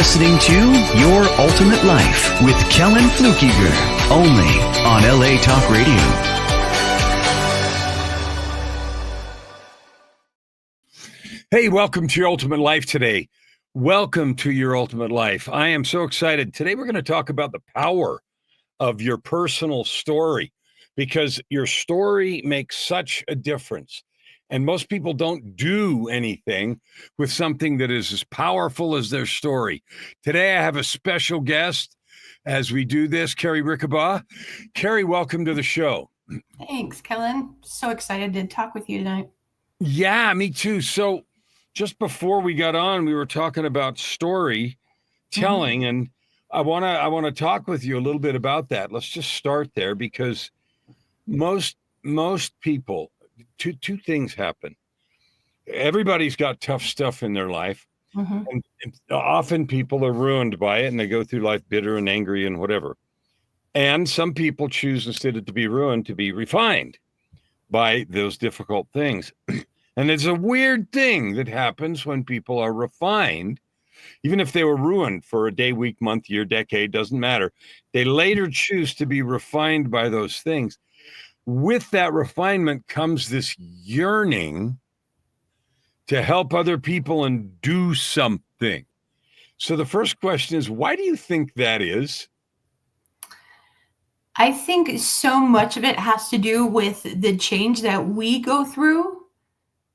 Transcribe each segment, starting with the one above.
listening to Your Ultimate Life with Kellan Fluckiger, only on LA Talk Radio. Hey, welcome to Your Ultimate Life today. Welcome to Your Ultimate Life. I am so excited. Today we're going to talk about the power of your personal story, because your story makes such a difference. And most people don't do anything with something that is as powerful as their story. Today, I have a special guest as we do this, Cari April. Cari, welcome to the show. Thanks, Kellan. So excited to talk with you tonight. Yeah, me too. So just before we got on, we were talking about storytelling, and I want to talk with you a little bit about that. Let's just start there, because most people, two things happen. Everybody's got tough stuff in their life, and often people are ruined by it, and they go through life bitter and angry and whatever. And some people choose, instead of to be ruined, to be refined by those difficult things. And it's a weird thing that happens when people are refined. Even if they were ruined for a day, week, month, year, decade, doesn't matter. They later choose to be refined by those things. With that refinement comes this yearning to help other people and do something. So the first question is, why do you think that is? I think so much of it has to do with the change that we go through,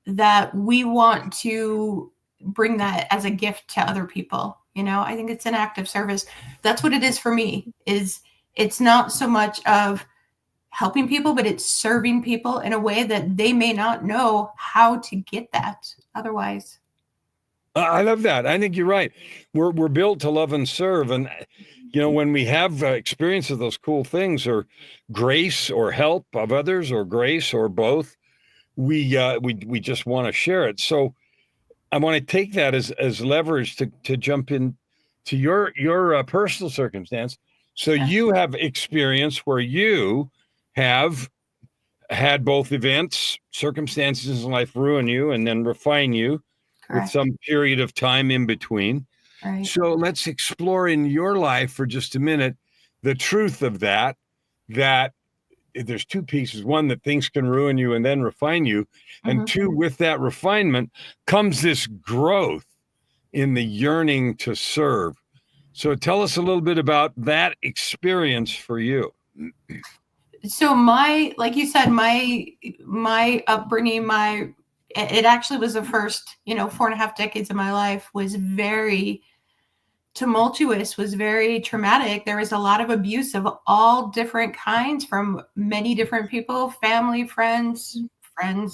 that we want to bring that as a gift to other people. You know, I think it's an act of service. That's what it is for me. It's not so much of helping people, but it's serving people in a way that they may not know how to get that otherwise. I love that. I think you're right. We're built to love and serve. And, you know, when we have experience of those cool things, or grace or help of others, or grace or both, we just want to share it. So I want to take that as leverage to jump in to your personal circumstance. So you have experience where you have had both events, circumstances in life ruin you and then refine you. Correct. With some period of time in between. Right. So let's explore in your life for just a minute the truth of that there's two pieces. One, that things can ruin you and then refine you. And two, with that refinement comes this growth in the yearning to serve. So tell us a little bit about that experience for you. So like you said, my upbringing, it actually was the first, 4.5 decades of my life was very tumultuous, was very traumatic. There was a lot of abuse of all different kinds from many different people, family, friends, and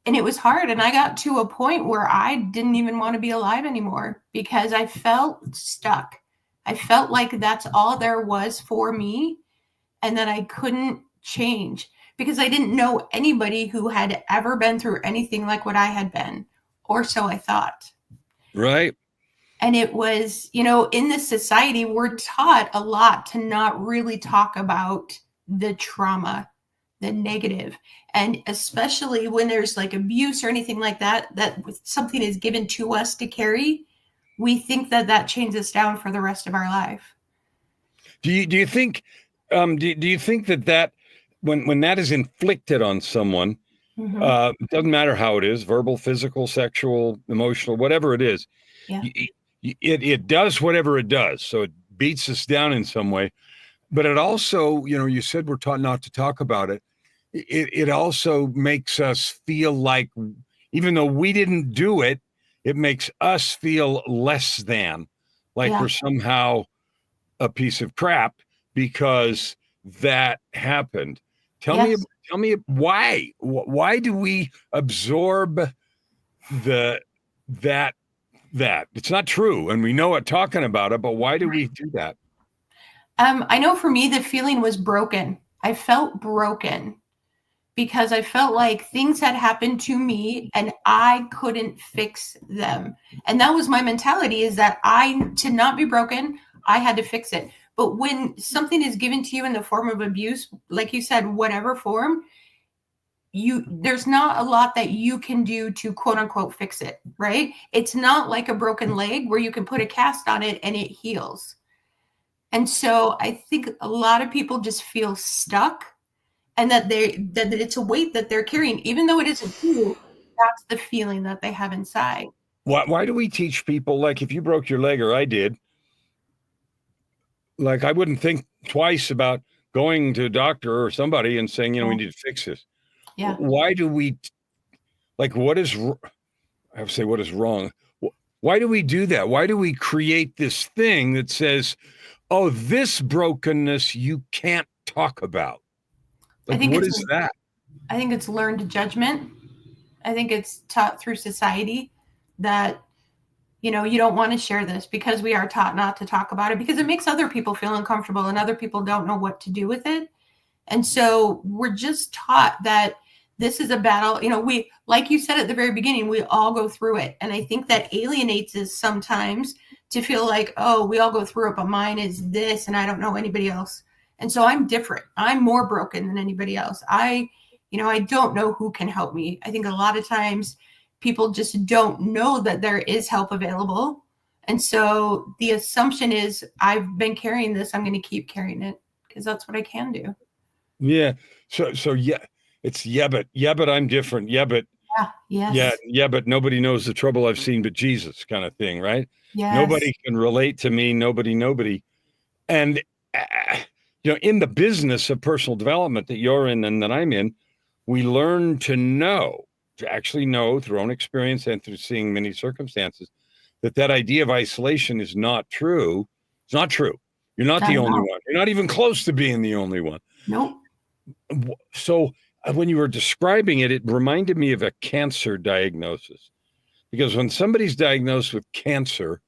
it was hard. And I got to a point where I didn't even want to be alive anymore, because I felt stuck. I felt like that's all there was for me, and that I couldn't change, because I didn't know anybody who had ever been through anything like what I had been, or so I thought. Right. And it was, in this society, we're taught a lot to not really talk about the trauma, the negative. And especially when there's like abuse or anything like that something is given to us to carry, we think that chains us down for the rest of our life. Do you think do you think that when that is inflicted on someone, it doesn't matter how it is, verbal, physical, sexual, emotional, whatever it is, it does whatever it does. So it beats us down in some way, but it also, you said we're taught not to talk about it. It also makes us feel like, even though we didn't do it, it makes us feel less than, like we're somehow a piece of crap because that happened. Tell me why do we absorb that it's not true, and we know it talking about it, but why do we do that? I know for me, the feeling was broken. I felt broken because I felt like things had happened to me and I couldn't fix them. And that was my mentality, is that to not be broken, I had to fix it. But when something is given to you in the form of abuse, like you said, whatever form, there's not a lot that you can do to quote unquote fix it, right? It's not like a broken leg where you can put a cast on it and it heals. And so I think a lot of people just feel stuck, and that it's a weight that they're carrying, even though it isn't you. That's the feeling that they have inside. Why do we teach people, like, if you broke your leg or I did, like, I wouldn't think twice about going to a doctor or somebody and saying, we need to fix this. Yeah. Why do we, like, what is wrong? Why do we do that? Why do we create this thing that says, oh, this brokenness you can't talk about? Like, what is that? I think it's learned judgment. I think it's taught through society that, you don't want to share this because we are taught not to talk about it because it makes other people feel uncomfortable and other people don't know what to do with it. And so we're just taught that this is a battle. We, like you said at the very beginning, we all go through it. And I think that alienates us sometimes to feel like, oh, we all go through it, but mine is this and I don't know anybody else. And so I'm different. I'm more broken than anybody else. I don't know who can help me. I think a lot of times people just don't know that there is help available. And so the assumption is I've been carrying this. I'm going to keep carrying it because that's what I can do. Yeah. So yeah, it's but I'm different. But nobody knows the trouble I've seen but Jesus, kind of thing, right? Yes. Nobody can relate to me. Nobody. And in the business of personal development that you're in and that I'm in, we learn to actually know through own experience and through seeing many circumstances that idea of isolation is not true. It's not true. You're not the only one. You're not even close to being the only one. Nope. So when you were describing it, it reminded me of a cancer diagnosis, because when somebody's diagnosed with cancer,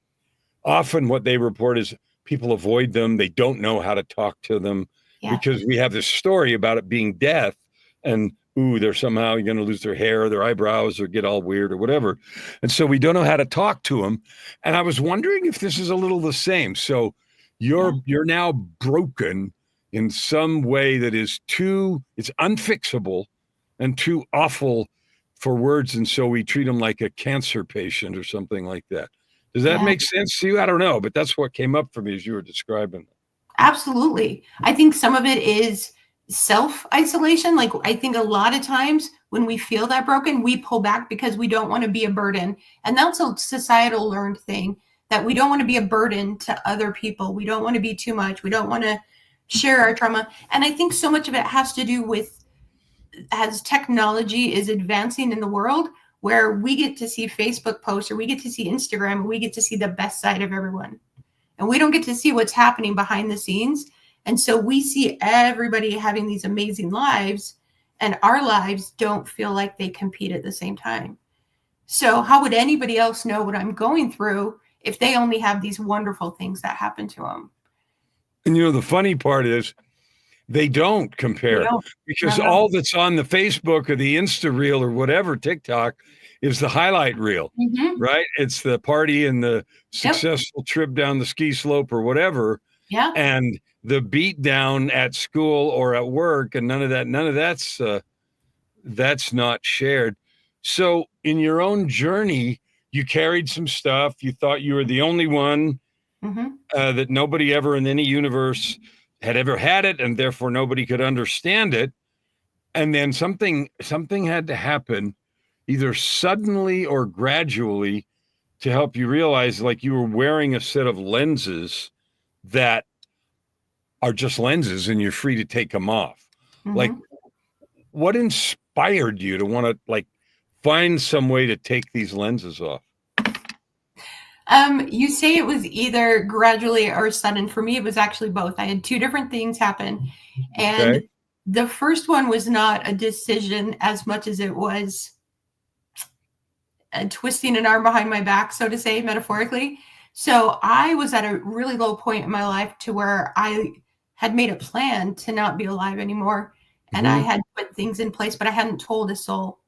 often what they report is people avoid them. They don't know how to talk to them because we have this story about it being death and, they're somehow going to lose their hair or their eyebrows or get all weird or whatever. And so we don't know how to talk to them. And I was wondering if this is a little the same. So you're now broken in some way that is it's unfixable and too awful for words. And so we treat them like a cancer patient or something like that. Does that make sense to you? I don't know, but that's what came up for me as you were describing. Absolutely. I think some of it is self-isolation. Like, I think a lot of times when we feel that broken, we pull back because we don't want to be a burden. And that's a societal learned thing, that we don't want to be a burden to other people. We don't want to be too much. We don't want to share our trauma. And I think so much of it has to do with, as technology is advancing in the world, where we get to see Facebook posts or we get to see Instagram and we get to see the best side of everyone. And we don't get to see what's happening behind the scenes. And so we see everybody having these amazing lives, and our lives don't feel like they compete at the same time. So how would anybody else know what I'm going through if they only have these wonderful things that happen to them? And the funny part is they don't compare, because all that's on the Facebook or the Insta reel or whatever, TikTok, is the highlight reel, right? It's the party and the successful trip down the ski slope or whatever. Yeah. And the beat down at school or at work, and none of that's not shared. So in your own journey, you carried some stuff. You thought you were the only one, that nobody ever in any universe had ever had it, and therefore nobody could understand it. And then something had to happen, either suddenly or gradually, to help you realize, like, you were wearing a set of lenses that are just lenses and you're free to take them off. Like, what inspired you to want to find some way to take these lenses off? You say it was either gradually or sudden. For me, it was actually both. I had two different things happen. And the first one was not a decision as much as it was twisting an arm behind my back, so to say, metaphorically. So I was at a really low point in my life to where I had made a plan to not be alive anymore. And I had put things in place, but I hadn't told a soul.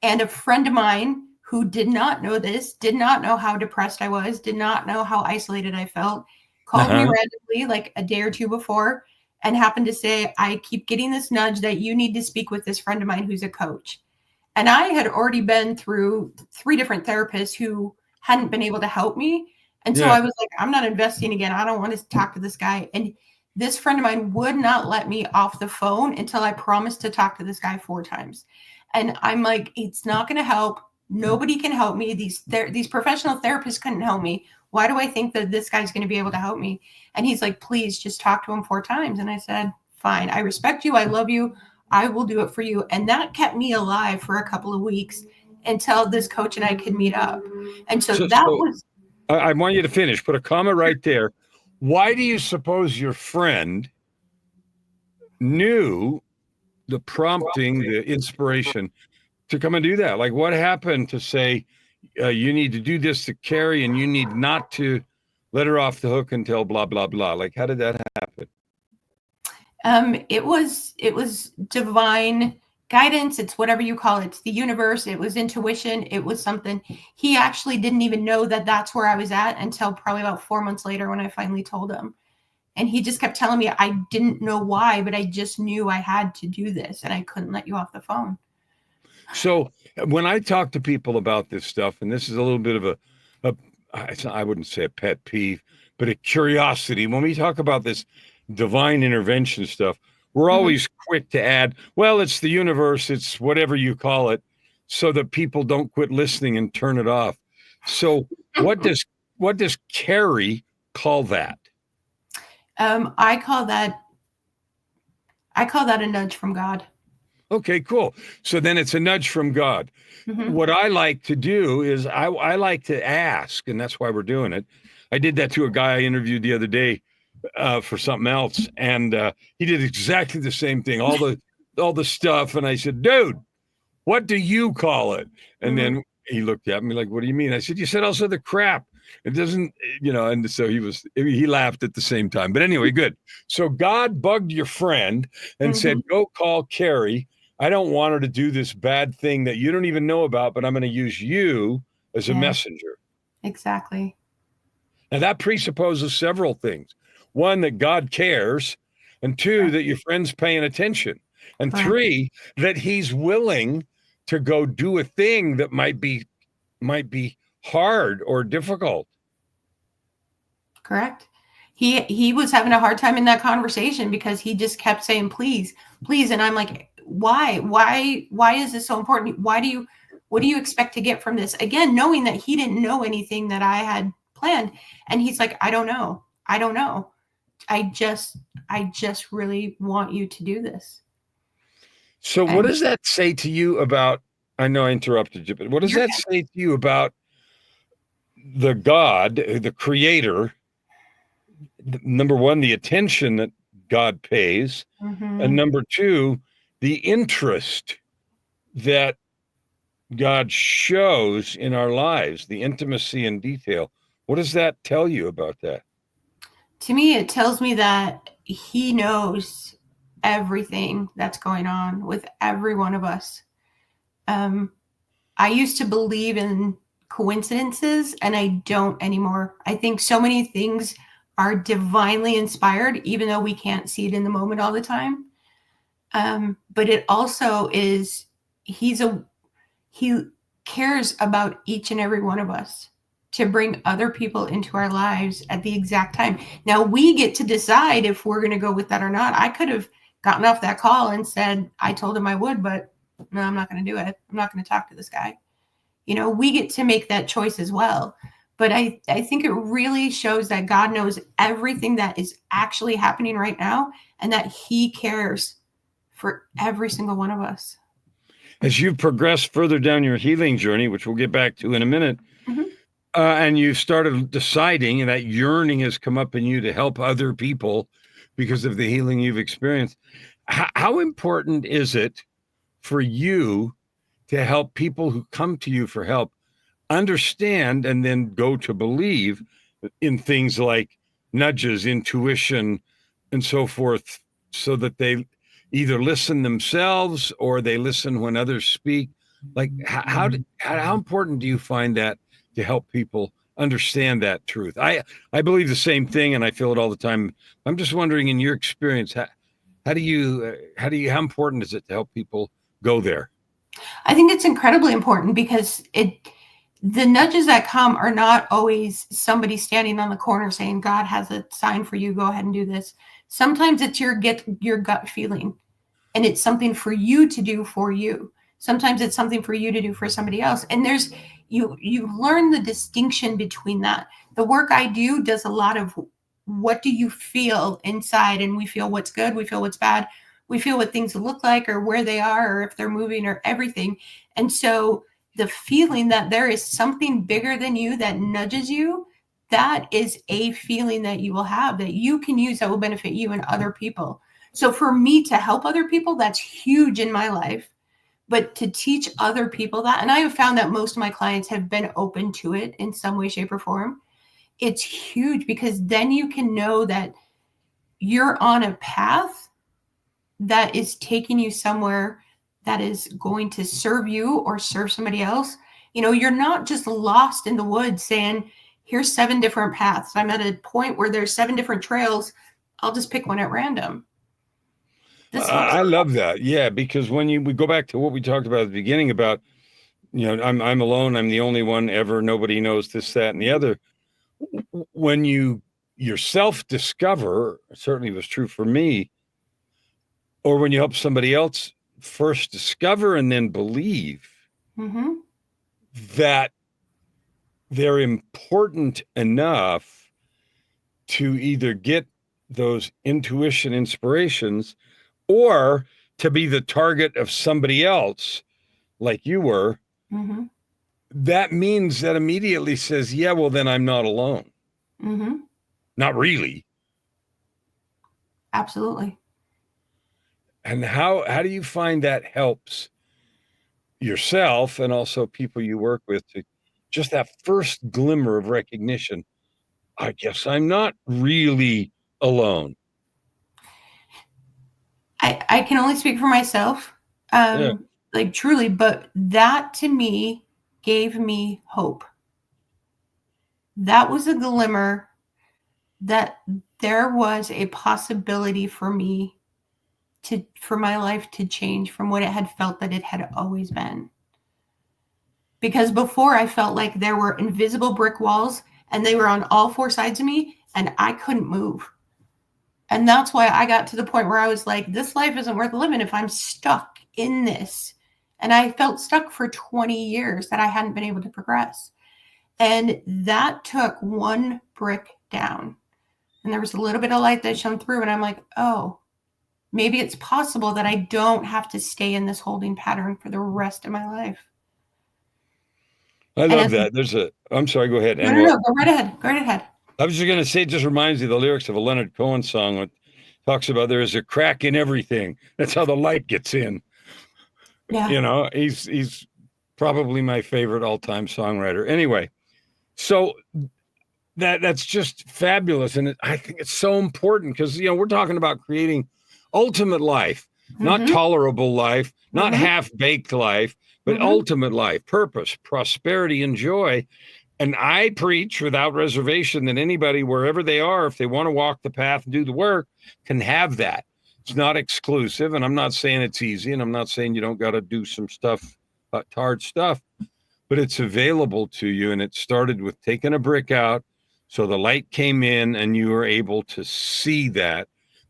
And a friend of mine who did not know this, did not know how depressed I was, did not know how isolated I felt, called me randomly like a day or two before and happened to say, I keep getting this nudge that you need to speak with this friend of mine who's a coach. And I had already been through 3 different therapists who hadn't been able to help me. And so Yeah. I was like, I'm not investing again. I don't want to talk to this guy. And this friend of mine would not let me off the phone until I promised to talk to this guy 4 times. And I'm like, it's not going to help. Nobody can help me. These professional therapists couldn't help me. Why do I think that this guy's going to be able to help me? And he's like, please just talk to him 4 times. And I said, fine. I respect you. I love you. I will do it for you. And that kept me alive for a couple of weeks until this coach and I could meet up. And so that was. I want you to finish. Put a comma right there. Why do you suppose your friend knew the prompting, the inspiration to come and do that? Like, what happened to say, you need to do this to Cari and you need not to let her off the hook until blah, blah, blah? Like, how did that happen? It was divine guidance. It's whatever you call it. It's the universe. It was intuition. It was something. He actually didn't even know that that's where I was at until probably about 4 months later when I finally told him. And he just kept telling me, I didn't know why, but I just knew I had to do this and I couldn't let you off the phone. So when I talk to people about this stuff, and this is a little bit of I wouldn't say a pet peeve, but a curiosity. When we talk about this divine intervention stuff, we're always quick to add, well, it's the universe, it's whatever you call it, so that people don't quit listening and turn it off. So what does Cari call that? I call that a nudge from God. Okay, cool. So then it's a nudge from God. What I like to do is I like to ask, and that's why we're doing it. I did that to a guy I interviewed the other day for something else, and he did exactly the same thing, all the stuff. And I said, dude, what do you call it? And then he looked at me like, what do you mean? I said, you said also the crap. It doesn't, and so he laughed at the same time. But anyway, good. So God bugged your friend and said, go call Cari. I don't want her to do this bad thing that you don't even know about, but I'm going to use you as a messenger. Exactly. Now that presupposes several things. 1, that God cares, and 2, that your friend's paying attention, and 3, that he's willing to go do a thing that might be hard or difficult. Correct. He was having a hard time in that conversation because he just kept saying, please, please. And I'm like, why is this so important? What do you expect to get from this? Again, knowing that he didn't know anything that I had planned. And he's like, I don't know. I just really want you to do this. So what does that say to you about, I know I interrupted you, but what does that say to you about the God, the creator? Number 1, the attention that God pays, and number 2, the interest that God shows in our lives, the intimacy and detail. What does that tell you about that? To me, it tells me that he knows everything that's going on with every one of us. I used to believe in coincidences, and I don't anymore. I think so many things are divinely inspired, even though we can't see it in the moment all the time. But it also is, he cares about each and every one of us to bring other people into our lives at the exact time. Now we get to decide if we're going to go with that or not. I could have gotten off that call and said, I told him I would, but no, I'm not going to do it. I'm not going to talk to this guy. We get to make that choice as well. But I think it really shows that God knows everything that is actually happening right now and that he cares for every single one of us. As you've progressed further down your healing journey, which we'll get back to in a minute, and you've started deciding, and that yearning has come up in you to help other people because of the healing you've experienced, how important is it for you to help people who come to you for help understand and then go to believe in things like nudges, intuition, and so forth, so that they either listen themselves or they listen when others speak? Like, how important do you find that to help people understand that truth. I believe the same thing, and I feel it all the time. I'm just wondering, in your experience, how how important is it to help people go there? I think it's incredibly important because the nudges that come are not always somebody standing on the corner saying, God has a sign for you, go ahead and do this. Sometimes it's your gut feeling, and it's something for you to do for you. Sometimes it's something for you to do for somebody else. And you learn the distinction between that. The work I do does a lot of what do you feel inside, and we feel what's good, we feel what's bad, we feel what things look like or where they are or if they're moving or everything. And so the feeling that there is something bigger than you that nudges you, that is a feeling that you will have that you can use that will benefit you and other people. So for me to help other people, that's huge in my life. But to teach other people that, and I have found that most of my clients have been open to it in some way, shape, or form. It's huge because then you can know that you're on a path that is taking you somewhere that is going to serve you or serve somebody else. You're not just lost in the woods saying, here's 7 different paths. I'm at a point where there's 7 different trails. I'll just pick one at random. I love that. Yeah, because when we go back to what we talked about at the beginning about, I'm alone. I'm the only one ever. Nobody knows this, that, and the other. When you yourself discover, certainly was true for me, or when you help somebody else first discover and then believe that they're important enough to either get those intuition inspirations or to be the target of somebody else like you were, that means that immediately says, yeah, well, then I'm not alone. Not really. Absolutely. And how do you find that helps yourself and also people you work with to just that first glimmer of recognition? I guess I'm not really alone. I can only speak for myself, like truly, but that to me gave me hope. That was a glimmer that there was a possibility for me for my life to change from what it had felt that it had always been. Because before I felt like there were invisible brick walls and they were on all 4 sides of me and I couldn't move. And that's why I got to the point where I was like, this life isn't worth living if I'm stuck in this. And I felt stuck for 20 years that I hadn't been able to progress. And that took 1 brick down. And there was a little bit of light that shone through. And I'm like, oh, maybe it's possible that I don't have to stay in this holding pattern for the rest of my life. I love that. I'm sorry, go ahead. No, go right ahead. Go right ahead. I was just going to say, it just reminds me of the lyrics of a Leonard Cohen song that talks about there is a crack in everything. That's how the light gets in. Yeah. He's probably my favorite all-time songwriter. Anyway, so that's just fabulous. And I think it's so important because, we're talking about creating ultimate life, not tolerable life, not half-baked life, but ultimate life, purpose, prosperity, and joy. And I preach without reservation that anybody, wherever they are, if they want to walk the path and do the work, can have that. It's not exclusive. And I'm not saying it's easy. And I'm not saying you don't got to do some stuff, hard stuff, but it's available to you. And it started with taking a brick out. So the light came in and you were able to see that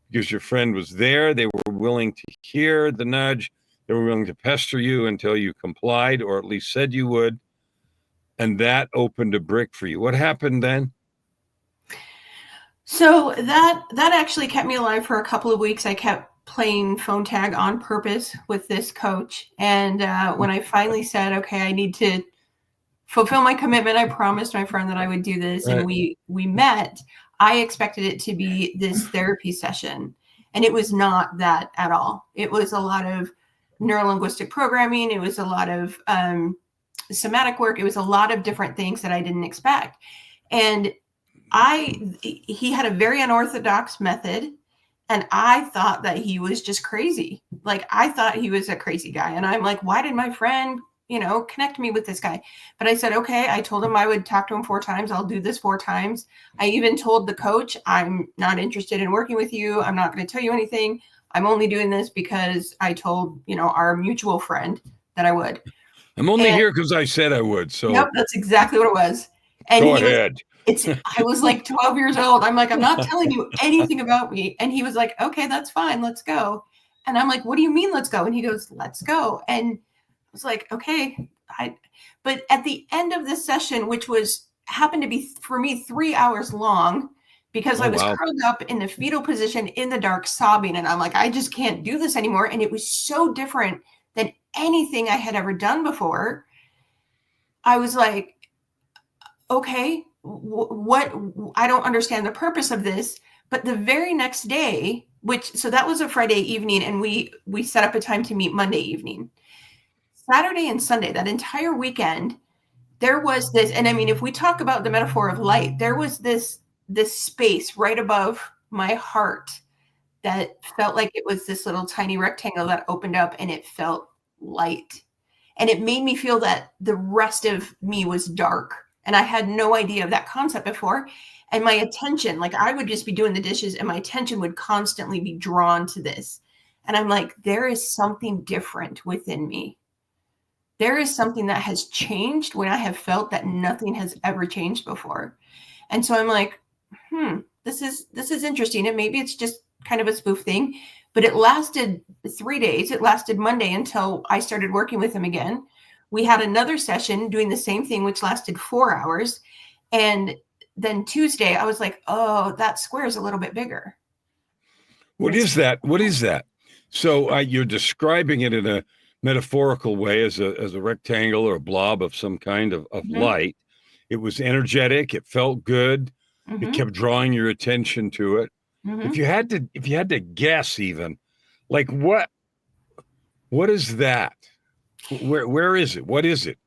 because your friend was there. They were willing to hear the nudge. They were willing to pester you until you complied, or at least said you would. And that opened a brick for you. What happened then? So that actually kept me alive for a couple of weeks. I kept playing phone tag on purpose with this coach. And when I finally said, okay, I need to fulfill my commitment, I promised my friend that I would do this. Right. And we met. I expected it to be this therapy session. And it was not that at all. It was a lot of neurolinguistic programming. It was a lot of somatic work. It was a lot of different things that I didn't expect. And he had a very unorthodox method. And I thought that he was just crazy. Like, I thought he was a crazy guy. And I'm like, why did my friend connect me with this guy. But I said, okay. I told him I would talk to him 4 times. I'll do this 4 times. I even told the coach, I'm not interested in working with you. I'm not going to tell you anything. I'm only doing this because I told, our mutual friend that I would. I'm only here because I said I would. So yep, that's exactly what it was. And go ahead. I was like 12 years old. I'm like, I'm not telling you anything about me. And he was like, okay, that's fine. Let's go. And I'm like, what do you mean, let's go? And he goes, let's go. And I was like, okay. But at the end of this session, which happened to be for me 3 hours long, because I was curled up in the fetal position in the dark sobbing. And I'm like, I just can't do this anymore. And it was so different than anything I had ever done before. I was like, okay, what? I don't understand the purpose of this. But the very next day, so that was a Friday evening, and we set up a time to meet Monday evening. Saturday and Sunday, that entire weekend, there was this, and I mean, if we talk about the metaphor of light, there was this space right above my heart that felt like it was this little tiny rectangle that opened up, and it felt light. And it made me feel that the rest of me was dark. And I had no idea of that concept before. And my attention, like I would just be doing the dishes and my attention would constantly be drawn to this. And I'm like, there is something different within me. There is something that has changed when I have felt that nothing has ever changed before. And so I'm like, this is interesting. And maybe it's just kind of a spoof thing, but it lasted 3 days. It lasted Monday until I started working with him again. We had another session doing the same thing, which lasted 4 hours. And then Tuesday, I was like, oh, that square is a little bit bigger. What is that? What is that? So you're describing it in a metaphorical way as a rectangle or a blob of some kind of light. It was energetic. It felt good. It kept drawing your attention to it. If you had to guess, even, like what is that? Where is it? What is it?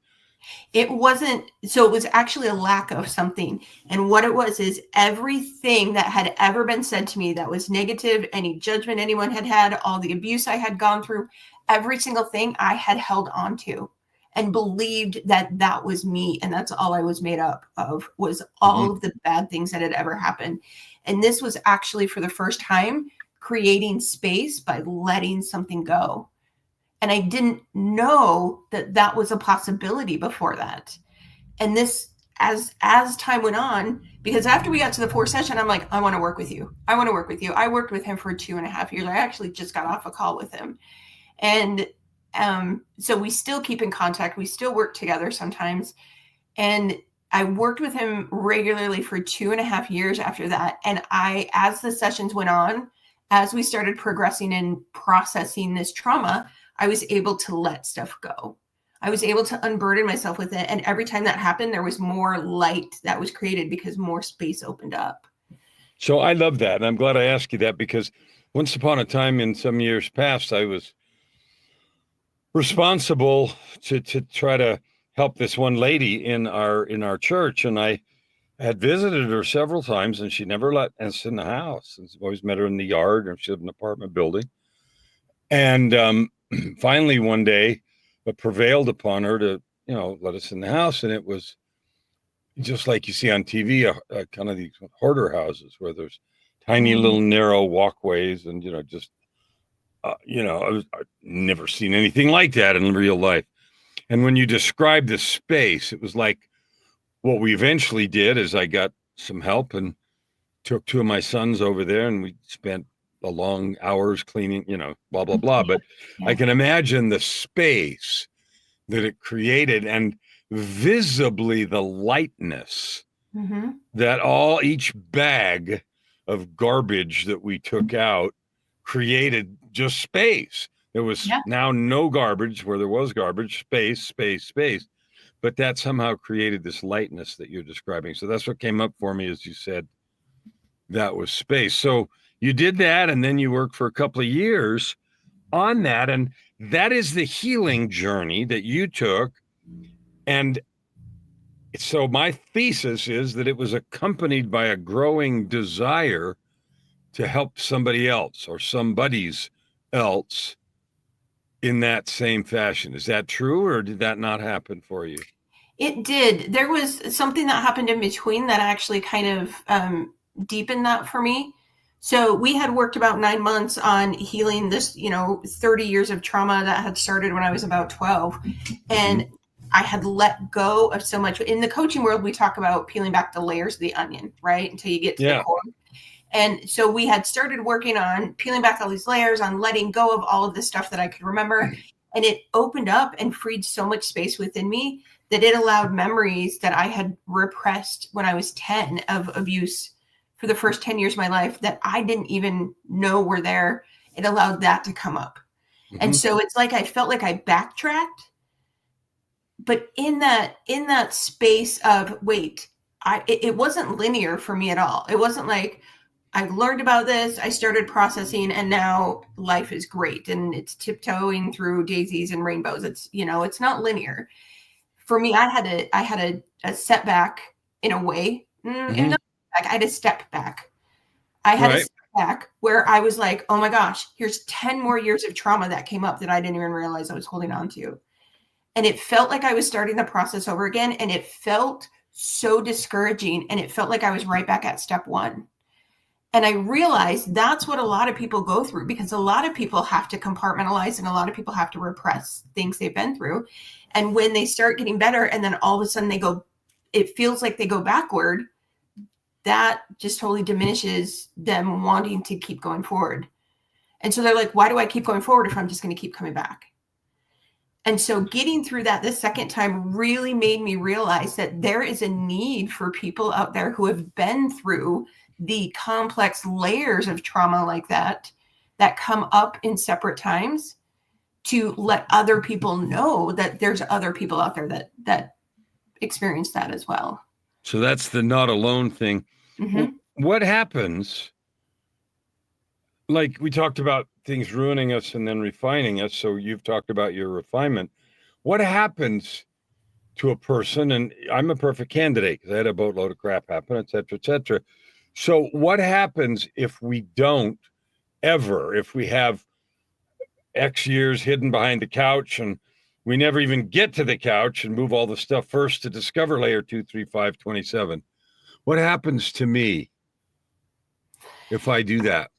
It wasn't, so it was actually a lack of something. And what it was is everything that had ever been said to me that was negative, any judgment anyone had, all the abuse I had gone through, every single thing I had held on to and believed that was me. And that's all I was made up of, was all of the bad things that had ever happened. And this was actually for the first time creating space by letting something go. And I didn't know that was a possibility before that. And this, as time went on, because after we got to the 4th session, I'm like, I want to work with you. I want to work with you. I worked with him for 2.5 years. I actually just got off a call with him. And so we still keep in contact. We still work together sometimes. And I worked with him regularly for 2.5 years after that. And as the sessions went on, as we started progressing and processing this trauma, I was able to let stuff go. I was able to unburden myself with it. And every time that happened, there was more light that was created because more space opened up. So I love that. And I'm glad I asked you that, because once upon a time in some years past, I was responsible to try to help this one lady in our church. And I had visited her several times, and she never let us in the house. And always met her in the yard, or she lived in an apartment building. And finally, one day, it prevailed upon her to, let us in the house. And it was just like you see on TV, kind of these hoarder houses where there's tiny little narrow walkways, and I've never seen anything like that in real life. And when you described the space, it was like what we eventually did is I got some help and took 2 of my sons over there, and we spent the long hours cleaning, blah, blah, blah. But I can imagine the space that it created, and visibly the lightness that each bag of garbage that we took out created just space. There was now no garbage where there was garbage, space. But that somehow created this lightness that you're describing. So that's what came up for me as you said that was space. So you did that, and then you worked for a couple of years on that. And that is the healing journey that you took. And so my thesis is that it was accompanied by a growing desire to help somebody else or somebody's else in that same fashion. Is that true, or did that not happen for you? It did. There was something that happened in between that actually kind of deepened that for me. So we had worked about 9 months on healing this, 30 years of trauma that had started when I was about 12. And I had let go of so much. In the coaching world, we talk about peeling back the layers of the onion, right? Until you get to the core. And so we had started working on peeling back all these layers, on letting go of all of the stuff that I could remember. And it opened up and freed so much space within me that it allowed memories that I had repressed when I was 10 of abuse for the first 10 years of my life that I didn't even know were there. It allowed that to come up. And so it's like I felt like I backtracked, but in that space of wait, it wasn't linear for me at all. It wasn't like I learned about this, I started processing, and now life is great and it's tiptoeing through daisies and rainbows. It's, it's not linear. For me, I had a setback in a way. I had a step back. I had a step back where I was like, oh my gosh, here's 10 more years of trauma that came up that I didn't even realize I was holding on to. And it felt like I was starting the process over again. And it felt so discouraging. And it felt like I was right back at step one. And I realized that's what a lot of people go through, because a lot of people have to compartmentalize and a lot of people have to repress things they've been through. And when they start getting better and then all of a sudden it feels like they go backward, that just totally diminishes them wanting to keep going forward. And so they're like, why do I keep going forward if I'm just going to keep coming back? And so getting through that the second time really made me realize that there is a need for people out there who have been through the complex layers of trauma like that come up in separate times, to let other people know that there's other people out there that experience that as well. So that's the not alone thing. What happens? Like we talked about things ruining us and then refining us. So you've talked about your refinement. What happens to a person? And I'm a perfect candidate because I had a boatload of crap happen, et cetera, et cetera. So what happens if we don't ever, if we have X years hidden behind the couch and we never even get to the couch and move all the stuff first to discover layer 2, 3, 5, 27? What happens to me if I do that?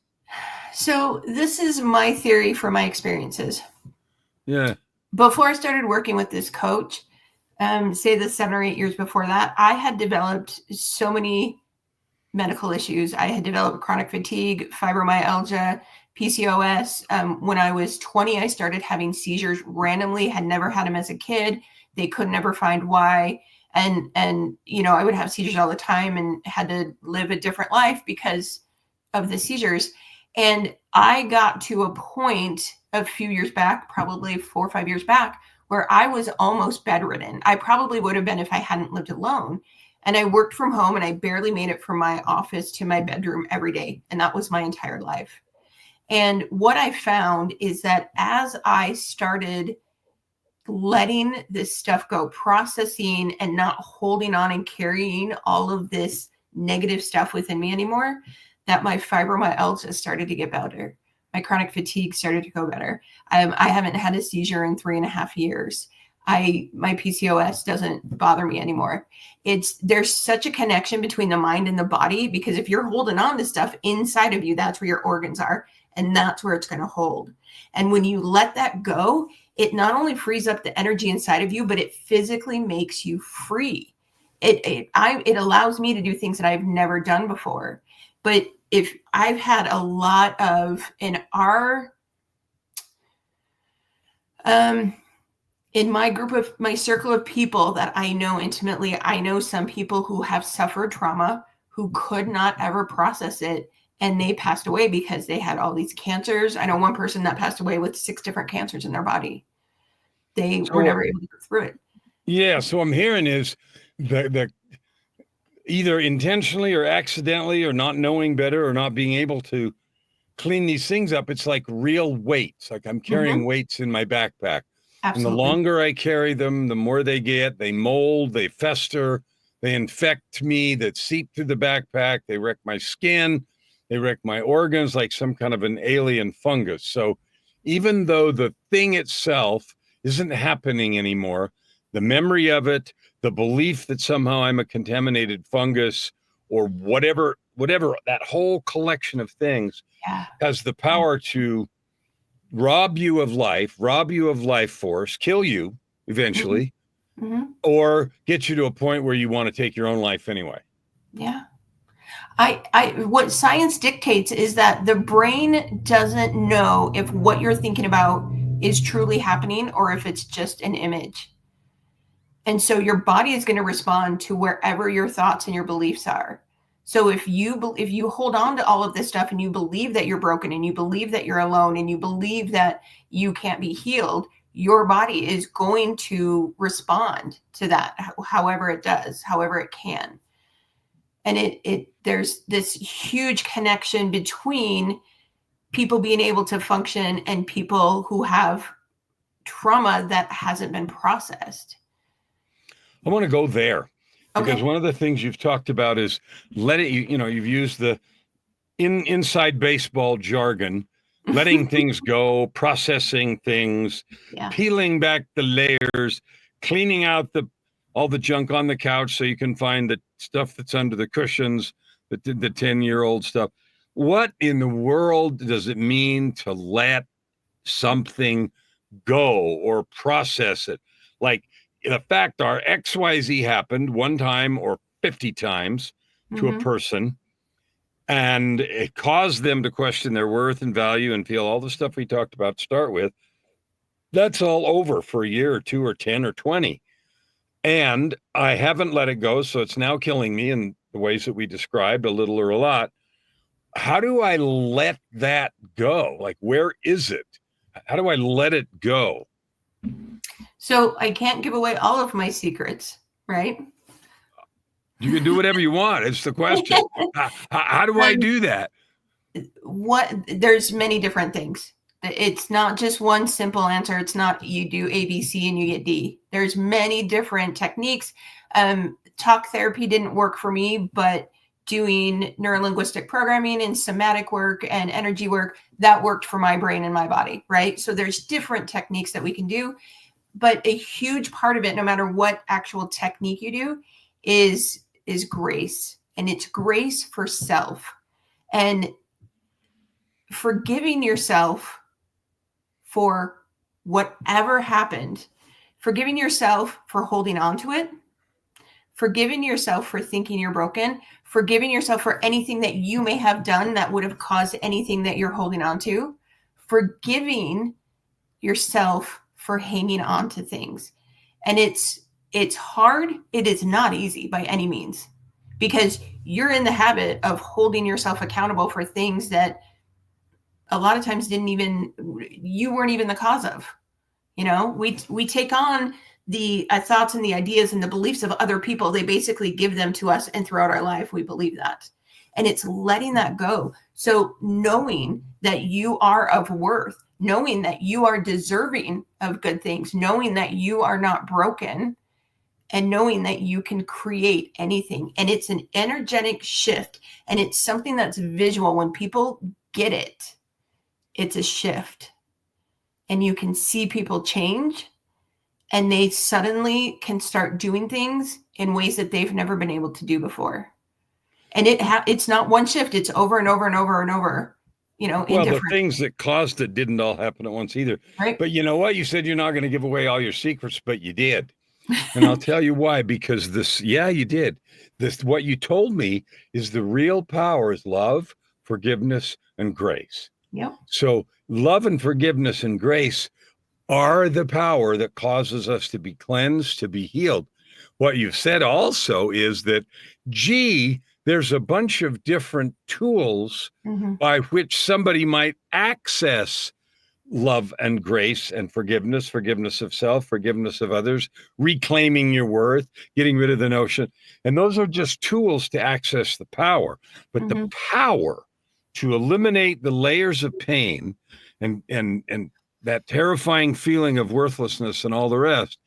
So this is my theory from my experiences. Yeah. Before I started working with this coach, say the 7 or 8 years before that, I had developed so many medical issues. I had developed chronic fatigue, fibromyalgia, PCOS. When I was 20, I started having seizures randomly, had never had them as a kid. They could never find why. And I would have seizures all the time and had to live a different life because of the seizures. And I got to a point a few years back, probably 4 or 5 years back, where I was almost bedridden. I probably would have been if I hadn't lived alone. And I worked from home and I barely made it from my office to my bedroom every day. And that was my entire life. And what I found is that as I started letting this stuff go, processing and not holding on and carrying all of this negative stuff within me anymore, that my fibromyalgia started to get better. My chronic fatigue started to go better. I haven't had a seizure in 3.5 years. My PCOS doesn't bother me anymore. There's such a connection between the mind and the body, because if you're holding on to stuff inside of you, that's where your organs are, and that's where it's going to hold. And when you let that go, it not only frees up the energy inside of you, but it physically makes you free. It allows me to do things that I've never done before. But if I've had a lot of in my circle of people that I know intimately, I know some people who have suffered trauma who could not ever process it, and they passed away because they had all these cancers. I know one person that passed away with 6 different cancers in their body. They were never able to go through it. Yeah. So I'm hearing is the either intentionally or accidentally or not knowing better or not being able to clean these things up. It's like real weights. Like I'm carrying weights in my backpack. Absolutely. And the longer I carry them, the more they get. They mold, they fester, they infect me, that seep through the backpack. They wreck my skin. They wreck my organs like some kind of an alien fungus. So even though the thing itself isn't happening anymore, the memory of it, the belief that somehow I'm a contaminated fungus or whatever, that whole collection of things Yeah. has the power to rob you of life force, kill you eventually, Mm-hmm. or get you to a point where you want to take your own life anyway. Yeah. What science dictates is that the brain doesn't know if what you're thinking about is truly happening or if it's just an image. And so your body is going to respond to wherever your thoughts and your beliefs are. So if you hold on to all of this stuff and you believe that you're broken and you believe that you're alone and you believe that you can't be healed, your body is going to respond to that however it does, however it can. And there's this huge connection between people being able to function and people who have trauma that hasn't been processed. I want to go there because Okay. one of the things you've talked about is you've used the inside baseball jargon, letting things go, processing things, Yeah. peeling back the layers, cleaning out all the junk on the couch so you can find the stuff that's under the cushions, the 10-year-old stuff. What in the world does it mean to let something go or process it? Like the fact our XYZ happened one time or 50 times to a person, and it caused them to question their worth and value and feel all the stuff we talked about to start with. That's all over for a year or 2 or 10 or 20. And I haven't let it go. So it's now killing me in the ways that we described, a little or a lot. How do I let that go? Like, where is it? How do I let it go? So I can't give away all of my secrets, right? You can do whatever you want. It's the question. How do I do that? There's many different things. It's not just one simple answer. It's not you do A, B, C, and you get D. There's many different techniques. Talk therapy didn't work for me, but doing neurolinguistic programming and somatic work and energy work, that worked for my brain and my body, right? So there's different techniques that we can do, but a huge part of it, no matter what actual technique you do, is grace. And it's grace for self and forgiving yourself for whatever happened, forgiving yourself for holding on to it, forgiving yourself for thinking you're broken, forgiving yourself for anything that you may have done that would have caused anything that you're holding on to, forgiving yourself for hanging on to things. And it's hard. It is not easy by any means, because you're in the habit of holding yourself accountable for things that a lot of times you weren't even the cause of. We take on the thoughts and the ideas and the beliefs of other people. They basically give them to us, and throughout our life, we believe that. And it's letting that go. So knowing that you are of worth, knowing that you are deserving of good things, knowing that you are not broken, and knowing that you can create anything. And it's an energetic shift, and it's something that's visual. When people get it, it's a shift, and you can see people change, and they suddenly can start doing things in ways that they've never been able to do before. And it's not one shift. It's over and over and over and over, Well, the things that caused it didn't all happen at once either. Right. But you know what? You said you're not going to give away all your secrets, but you did. And I'll tell you why, because you did. What you told me is the real power is love, forgiveness, and grace. Yep. So love and forgiveness and grace are the power that causes us to be cleansed, to be healed. What you've said also is that, there's a bunch of different tools by which somebody might access love and grace and forgiveness of self, forgiveness of others, reclaiming your worth, getting rid of the notion. And those are just tools to access the power. But the power to eliminate the layers of pain and that terrifying feeling of worthlessness and all the rest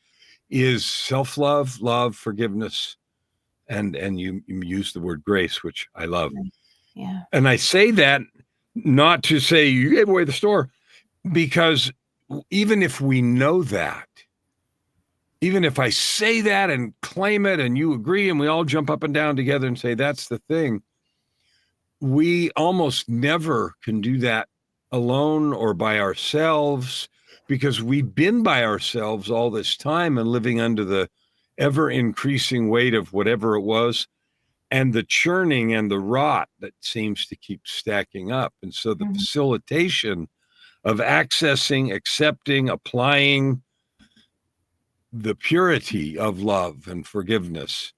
is self-love, love, forgiveness, and you use the word grace, which I love. Yeah. And I say that not to say you gave away the store. Because even if we know that, even if I say that and claim it and you agree and we all jump up and down together and say that's the thing, we almost never can do that alone or by ourselves, because we've been by ourselves all this time and living under the ever increasing weight of whatever it was and the churning and the rot that seems to keep stacking up. And so the facilitation of accessing, accepting, applying the purity of love and forgiveness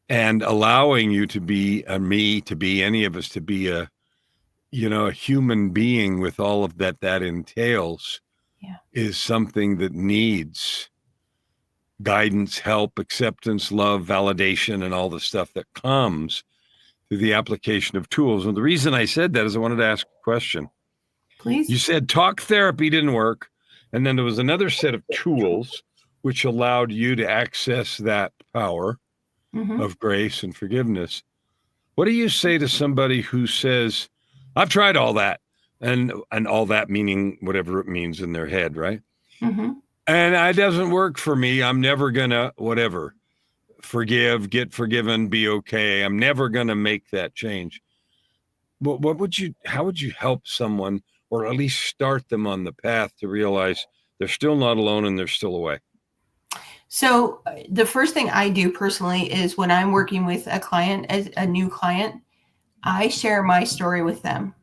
and allowing you to be me, to be any of us, to be a human being with all of that entails is something that needs guidance, help, acceptance, love, validation, and all the stuff that comes through the application of tools. And the reason I said that is I wanted to ask a question. Please. You said talk therapy didn't work. And then there was another set of tools which allowed you to access that power of grace and forgiveness. What do you say to somebody who says, I've tried all that, and all that meaning whatever it means in their head, right? And it doesn't work for me. I'm never gonna whatever, forgive, get forgiven, be okay. I'm never gonna make that change. How would you help someone, or at least start them on the path to realize they're still not alone and they're still away? So the first thing I do personally is when I'm working with a client, as a new client, I share my story with them.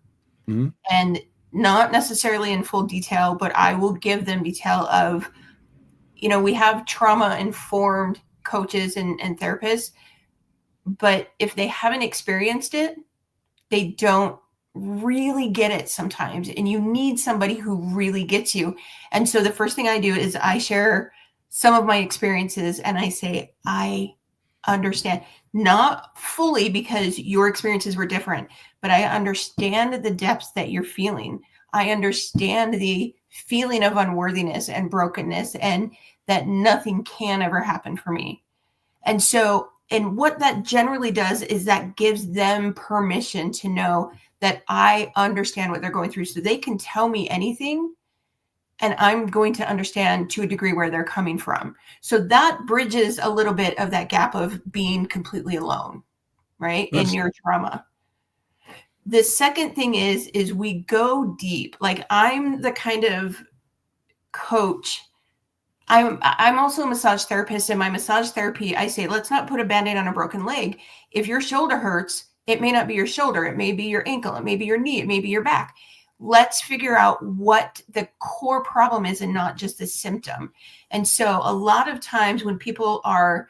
And not necessarily in full detail, but I will give them detail of, we have trauma-informed coaches and therapists, but if they haven't experienced it, they don't really get it sometimes. And you need somebody who really gets you. And so the first thing I do is I share some of my experiences and I say, I understand, not fully because your experiences were different, but I understand the depths that you're feeling. I understand the feeling of unworthiness and brokenness, and that nothing can ever happen for me. And so, and what that generally does is that gives them permission to know that I understand what they're going through, so they can tell me anything and I'm going to understand to a degree where they're coming from. So that bridges a little bit of that gap of being completely alone, right? In your trauma. The second thing is we go deep. Like, I'm the kind of coach. I'm also a massage therapist. In my massage therapy, I say, let's not put a Band-Aid on a broken leg. If your shoulder hurts, it may not be your shoulder. It may be your ankle. It may be your knee. It may be your back. Let's figure out what the core problem is and not just the symptom. And so a lot of times when people are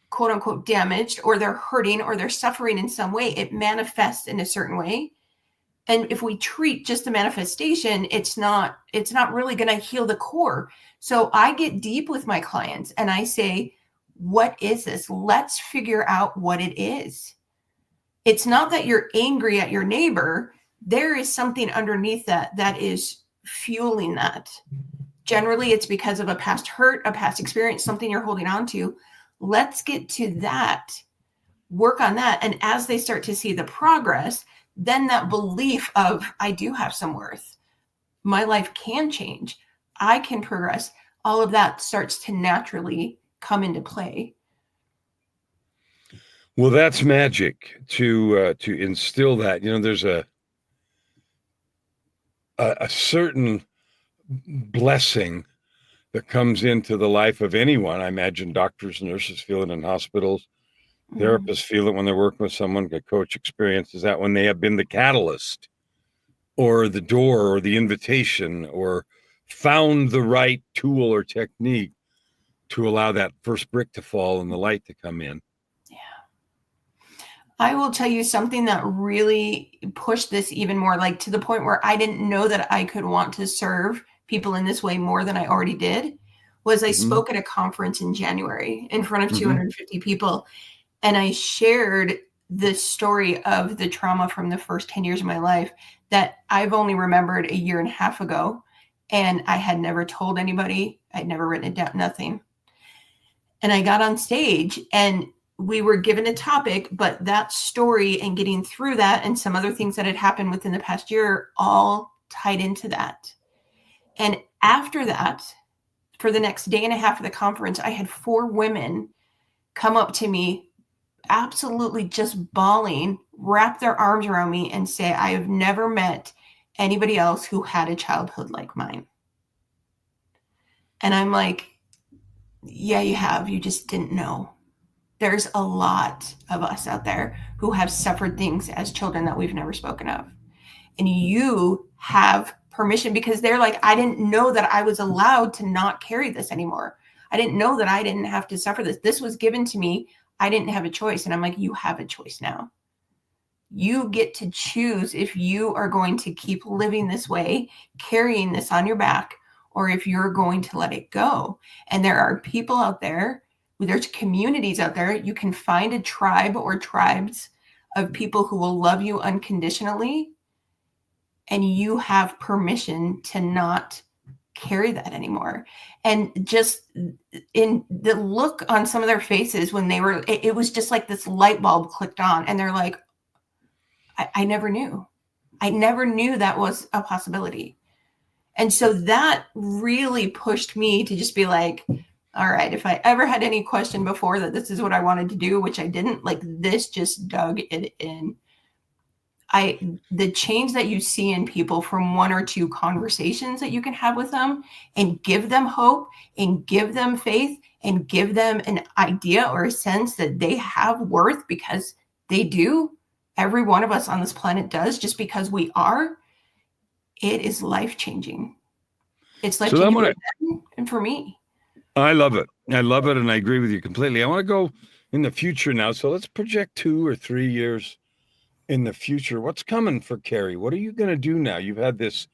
quote unquote damaged, or they're hurting, or they're suffering in some way, it manifests in a certain way. And if we treat just the manifestation, it's not really going to heal the core. So I get deep with my clients and I say, what is this? Let's figure out what it is. It's not that you're angry at your neighbor. There is something underneath that is fueling that. Generally, it's because of a past hurt, a past experience, something you're holding on to. Let's get to that, work on that. And as they start to see the progress, then that belief of, I do have some worth. My life can change. I can progress. All of that starts to naturally come into play. Well, that's magic to instill that. There's a certain blessing that comes into the life of anyone. I imagine doctors and nurses feel it in hospitals. Therapists feel it when they're working with someone. A coach experiences that when they have been the catalyst or the door or the invitation or found the right tool or technique to allow that first brick to fall and the light to come in. I will tell you something that really pushed this even more, like to the point where I didn't know that I could want to serve people in this way more than I already did, was I spoke at a conference in January in front of 250 people. And I shared the story of the trauma from the first 10 years of my life that I've only remembered a year and a half ago. And I had never told anybody. I'd never written it down, nothing. And I got on stage and we were given a topic, but that story and getting through that and some other things that had happened within the past year all tied into that. And after that, for the next day and a half of the conference, I had 4 women come up to me, absolutely just bawling, wrap their arms around me and say, I have never met anybody else who had a childhood like mine. And I'm like, yeah, you have. You just didn't know. There's a lot of us out there who have suffered things as children that we've never spoken of. And you have permission, because they're like, I didn't know that I was allowed to not carry this anymore. I didn't know that I didn't have to suffer this. This was given to me. I didn't have a choice. And I'm like, you have a choice now. You get to choose if you are going to keep living this way, carrying this on your back, or if you're going to let it go. And there are people out there, there's communities out there. You can find a tribe or tribes of people who will love you unconditionally. And you have permission to not carry that anymore. And just in the look on some of their faces when they were, it was just like this light bulb clicked on, and they're like, I never knew. I never knew that was a possibility. And so that really pushed me to just be like, all right, if I ever had any question before that this is what I wanted to do, which I didn't, like, this just dug it in. The change that you see in people from 1 or 2 conversations that you can have with them and give them hope and give them faith and give them an idea or a sense that they have worth, because they do. Every one of us on this planet does, just because we are. It is life-changing. It's life-changing for them and for me. I love it. I love it. And I agree with you completely. I want to go in the future now. So let's project 2 or 3 years in the future. What's coming for Cari? What are you going to do now? You've had this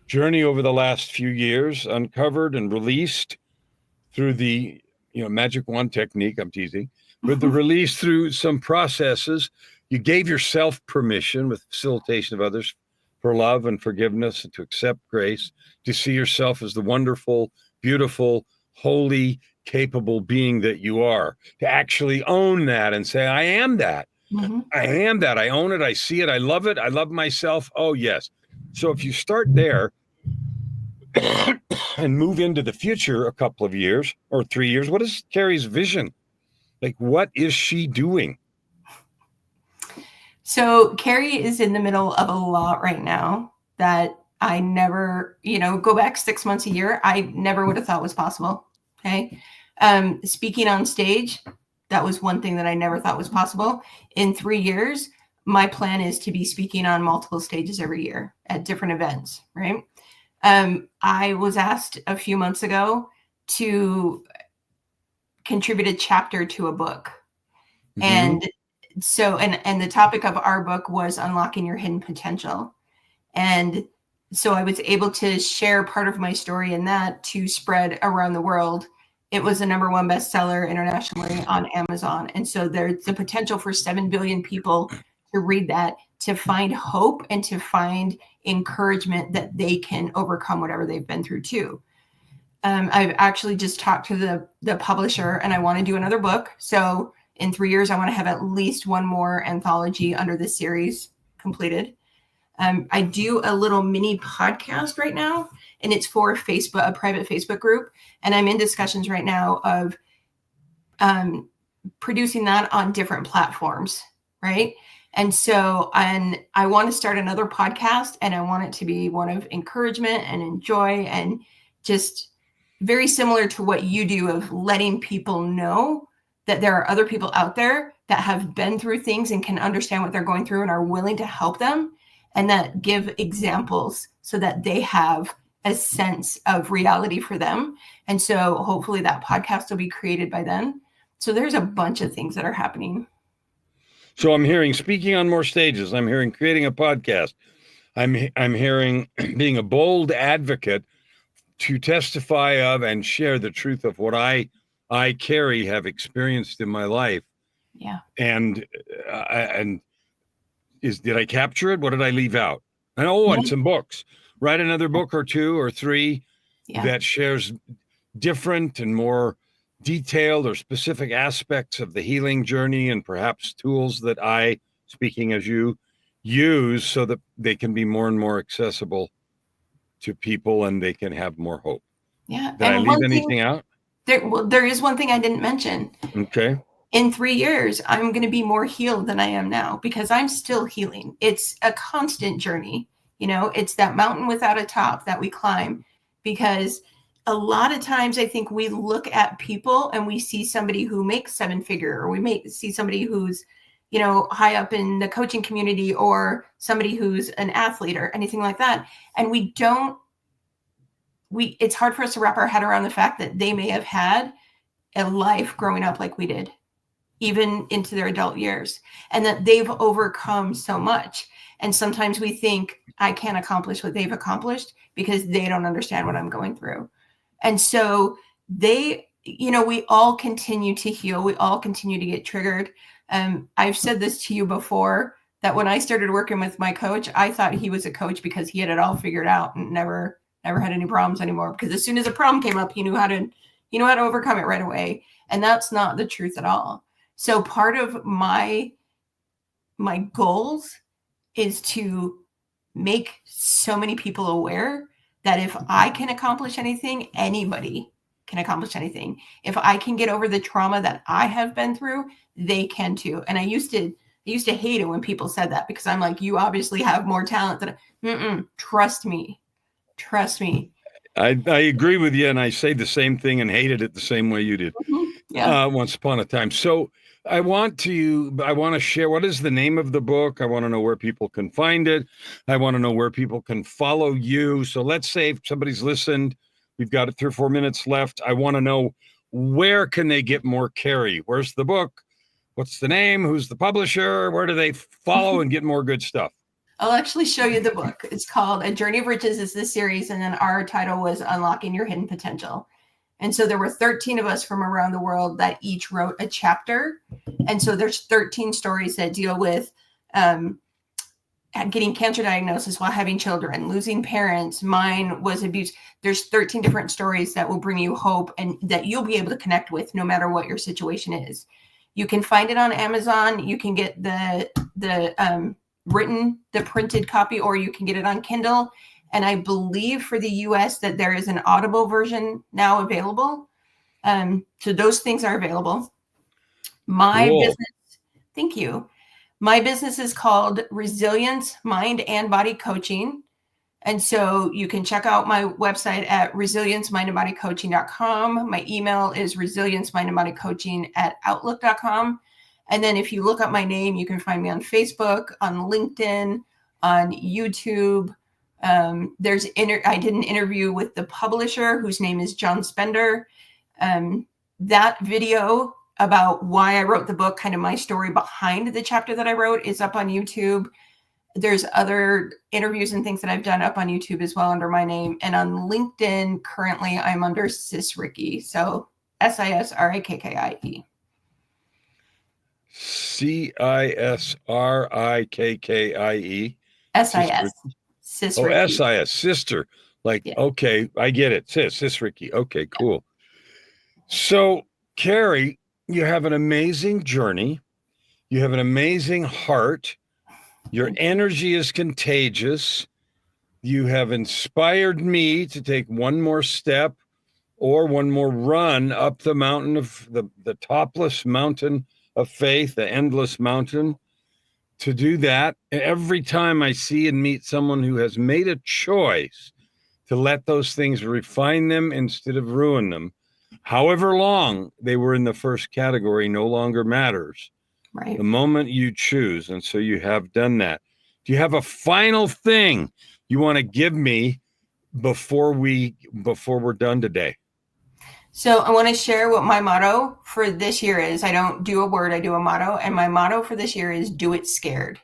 journey over the last few years, uncovered and released through the, magic wand technique. I'm teasing, but the release through some processes. You gave yourself permission with facilitation of others for love and forgiveness, and to accept grace, to see yourself as the wonderful, beautiful, holy, capable being that you are, to actually own that and say, I am that. Mm-hmm. I am that. I own it. I see it. I love it. I love myself. Oh, yes. So if you start there and move into the future a couple of years or 3 years, what is Cari's vision? Like, what is she doing? So Cari is in the middle of a lot right now that I never, go back 6 months, a year, I never would have thought was possible. Okay. Speaking on stage, that was one thing that I never thought was possible. In 3 years, my plan is to be speaking on multiple stages every year at different events, right? I was asked a few months ago to contribute a chapter to a book. Mm-hmm. And so, and the topic of our book was unlocking your hidden potential. And so I was able to share part of my story in that to spread around the world. It was a #1 bestseller internationally on Amazon. And so there's the potential for 7 billion people to read that, to find hope and to find encouragement that they can overcome whatever they've been through too. I've actually just talked to the publisher, and I want to do another book. So in 3 years, I want to have at least 1 more anthology under this series completed. I do a little mini podcast right now, and it's for Facebook, a private Facebook group. And I'm in discussions right now of producing that on different platforms, right? And so I want to start another podcast, and I want it to be one of encouragement and joy, and just very similar to what you do, of letting people know that there are other people out there that have been through things and can understand what they're going through and are willing to help them, and that give examples so that they have a sense of reality for them. And so hopefully that podcast will be created by then. So there's a bunch of things that are happening. So I'm hearing speaking on more stages. I'm hearing creating a podcast. I'm hearing being a bold advocate to testify of and share the truth of what I, Cari, have experienced in my life. Yeah. And did I capture it? What did I leave out? And some books. Write another book or 2 or 3 that shares different and more detailed or specific aspects of the healing journey, and perhaps tools that I, speaking as you, use so that they can be more and more accessible to people and they can have more hope. Yeah. Did I And leave one anything thing, out? there is one thing I didn't mention. Okay. In 3 years, I'm going to be more healed than I am now because I'm still healing. It's a constant journey. It's that mountain without a top that we climb, because a lot of times I think we look at people and we see somebody who makes 7-figure, or we may see somebody who's, high up in the coaching community, or somebody who's an athlete or anything like that. And it's hard for us to wrap our head around the fact that they may have had a life growing up like we did, even into their adult years, and that they've overcome so much. And sometimes we think, I can't accomplish what they've accomplished because they don't understand what I'm going through. And so we all continue to heal. We all continue to get triggered. I've said this to you before, that when I started working with my coach, I thought he was a coach because he had it all figured out and never had any problems anymore. Because as soon as a problem came up, he knew how to overcome it right away. And that's not the truth at all. So part of my goals is to make so many people aware that if I can accomplish anything, anybody can accomplish anything. If I can get over the trauma that I have been through, they can too. And I used to hate it when people said that, because I'm like, you obviously have more talent than trust me. I agree with you, and I say the same thing and hated it the same way you did. Mm-hmm. Yeah. Once upon a time. So I want to share, what is the name of the book? I want to know where people can find it. I want to know where people can follow you. So let's say if somebody's listened, we've got 3 or 4 minutes left. I want to know, where can they get more Cari? Where's the book? What's the name? Who's the publisher? Where do they follow and get more good stuff? I'll actually show you the book. It's called A Journey of Riches is the series. And then our title was Unlocking Your Hidden Potential. And so there were 13 of us from around the world that each wrote a chapter. And so there's 13 stories that deal with getting cancer diagnosis while having children, losing parents. Mine was abuse. There's 13 different stories that will bring you hope and that you'll be able to connect with no matter what your situation is. You can find it on Amazon. You can get the printed copy, or you can get it on Kindle. And I believe for the US that there is an Audible version now available. So those things are available. Business, thank you. My business is called Resilience Mind and Body Coaching. And so you can check out my website at resiliencemindandbodycoaching.com. My email is resiliencemindandbodycoaching@outlook.com. And then if you look up my name, you can find me on Facebook, on LinkedIn, on YouTube. I did an interview with the publisher, whose name is John Spender. That video about why I wrote the book, kind of my story behind the chapter that I wrote, is up on YouTube. There's other interviews and things that I've done up on YouTube as well under my name. And on LinkedIn, currently I'm under Sis Ricky. So SISRIKKIE. CISRIKKIE. SIS. Sis Ricky. SIS, sister. Like, yeah. Okay, I get it. Sis Ricky. Okay, cool. So, Cari, you have an amazing journey. You have an amazing heart. Your energy is contagious. You have inspired me to take one more step or one more run up the mountain of the topless mountain of faith, the endless mountain. To do that, every time I see and meet someone who has made a choice to let those things refine them instead of ruin them, however long they were in the first category no longer matters. Right. The moment you choose. And so you have done that. Do you have a final thing you want to give me before we're done today? So I want to share what my motto for this year is. I don't do a word, I do a motto. And my motto for this year is do it scared.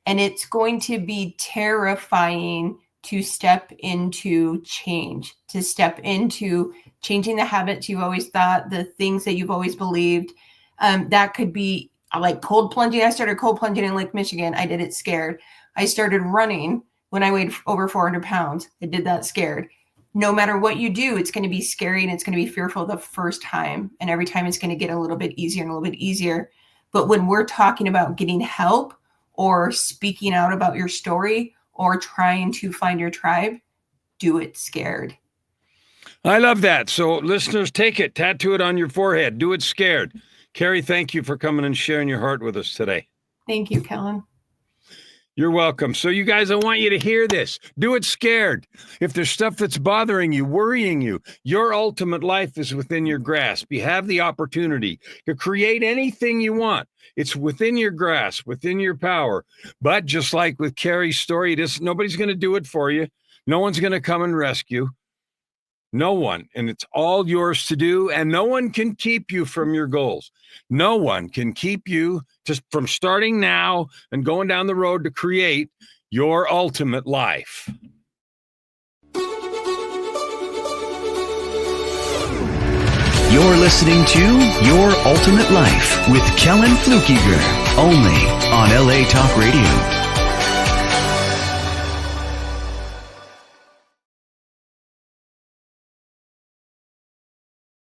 And it's going to be terrifying to step into change, to step into changing the habits you've always thought, the things that you've always believed. That could be like cold plunging. I started cold plunging in Lake Michigan. I did it scared. I started running when I weighed over 400 pounds. I did that scared. No matter what you do, it's going to be scary and it's going to be fearful the first time. And every time it's going to get a little bit easier and a little bit easier. But when we're talking about getting help or speaking out about your story or trying to find your tribe, do it scared. I love that. So listeners, take it, tattoo it on your forehead, do it scared. Cari, thank you for coming and sharing your heart with us today. Thank you, Kellan. You're welcome. So you guys, I want you to hear this. Do it scared. If there's stuff that's bothering you, worrying you, your ultimate life is within your grasp. You have the opportunity to create anything you want. It's within your grasp, within your power. But just like with Cari's story, nobody's going to do it for you. No one's going to come and rescue. No one. And it's all yours to do. And no one can keep you from your goals. No one can keep you just from starting now and going down the road to create your ultimate life. You're listening to Your Ultimate Life with Kellan Fluckiger, only on LA Talk Radio.